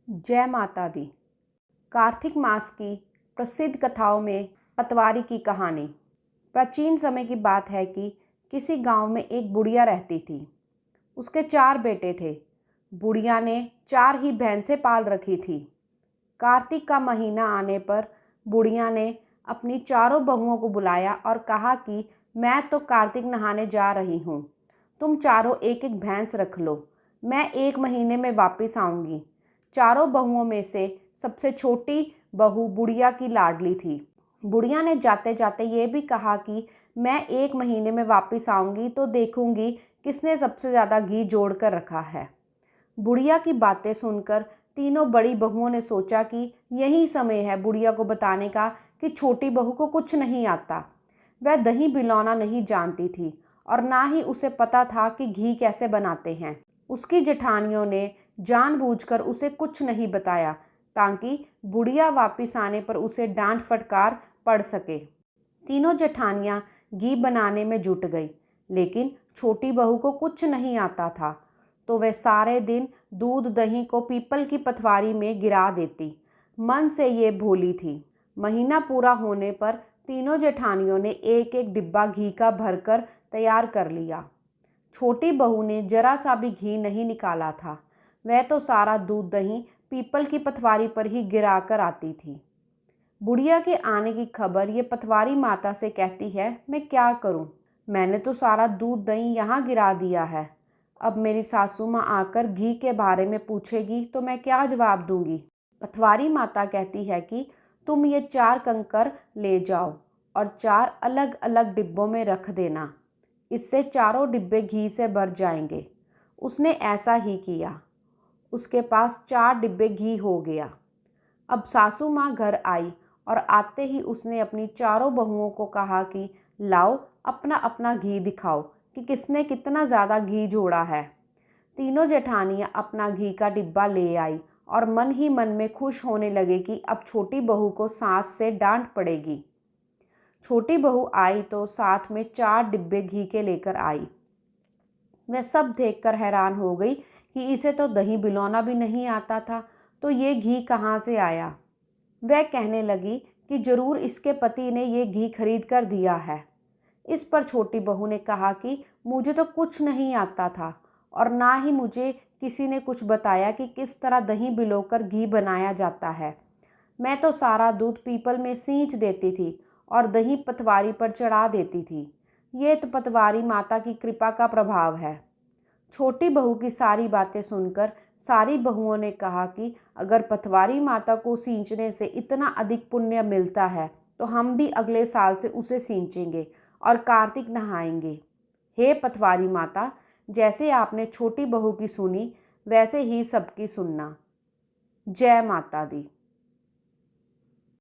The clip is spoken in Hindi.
जय माता दी। कार्तिक मास की प्रसिद्ध कथाओं में पतवारी की कहानी। प्राचीन समय की बात है कि किसी गांव में एक बुढ़िया रहती थी। उसके 4 बेटे थे। बुढ़िया ने 4 ही भैंसें पाल रखी थी। कार्तिक का महीना आने पर बुढ़िया ने अपनी चारों बहुओं को बुलाया और कहा कि मैं तो कार्तिक नहाने जा रही हूँ, तुम चारों एक एक भैंस रख लो, मैं 1 महीने में वापस आऊँगी। चारों बहुओं में से सबसे छोटी बहू बुढ़िया की लाडली थी। बुढ़िया ने जाते जाते ये भी कहा कि मैं 1 महीने में वापस आऊँगी तो देखूँगी किसने सबसे ज़्यादा घी जोड़ कर रखा है। बुढ़िया की बातें सुनकर तीनों बड़ी बहुओं ने सोचा कि यही समय है बुढ़िया को बताने का कि छोटी बहू को कुछ नहीं आता। वह दही बिलौना नहीं जानती थी और ना ही उसे पता था कि घी कैसे बनाते हैं। उसकी जेठानियों ने जानबूझकर उसे कुछ नहीं बताया ताकि बुढ़िया वापस आने पर उसे डांट फटकार पड़ सके। तीनों जेठानियां घी बनाने में जुट गई, लेकिन छोटी बहू को कुछ नहीं आता था तो वह सारे दिन दूध दही को पीपल की पथवारी में गिरा देती। मन से ये भोली थी। महीना पूरा होने पर तीनों जेठानियों ने एक एक डिब्बा घी का भरकर तैयार कर लिया। छोटी बहू ने जरा सा भी घी नहीं निकाला था। वह तो सारा दूध दही पीपल की पथवारी पर ही गिरा कर आती थी। बुढ़िया के आने की खबर ये पथवारी माता से कहती है, मैं क्या करूं? मैंने तो सारा दूध दही यहाँ गिरा दिया है। अब मेरी सासू माँ आकर घी के बारे में पूछेगी तो मैं क्या जवाब दूंगी? पथवारी माता कहती है कि तुम ये 4 कंकर ले जाओ और 4 अलग अलग डिब्बों में रख देना। इससे चारों डिब्बे घी से भर जाएंगे। उसने ऐसा ही किया। उसके पास 4 डिब्बे घी हो गया। अब सासू माँ घर आई और आते ही उसने अपनी चारों बहुओं को कहा कि लाओ अपना अपना घी दिखाओ कि किसने कितना ज़्यादा घी जोड़ा है। तीनों जेठानियाँ अपना घी का डिब्बा ले आई और मन ही मन में खुश होने लगे कि अब छोटी बहू को सास से डांट पड़ेगी। छोटी बहू आई तो साथ में 4 डिब्बे घी के लेकर आई। वह सब देखकर हैरान हो गई कि इसे तो दही बिलौना भी नहीं आता था, तो ये घी कहाँ से आया। वह कहने लगी कि जरूर इसके पति ने ये घी खरीद कर दिया है। इस पर छोटी बहू ने कहा कि मुझे तो कुछ नहीं आता था और ना ही मुझे किसी ने कुछ बताया कि किस तरह दही बिलोकर घी बनाया जाता है। मैं तो सारा दूध पीपल में सींच देती थी और दही पतवारी पर चढ़ा देती थी। ये तो पतवारी माता की कृपा का प्रभाव है। छोटी बहू की सारी बातें सुनकर सारी बहुओं ने कहा कि अगर पतवारी माता को सींचने से इतना अधिक पुण्य मिलता है तो हम भी अगले साल से उसे सींचेंगे और कार्तिक नहाएंगे। हे पतवारी माता, जैसे आपने छोटी बहू की सुनी वैसे ही सबकी सुनना। जय माता दी।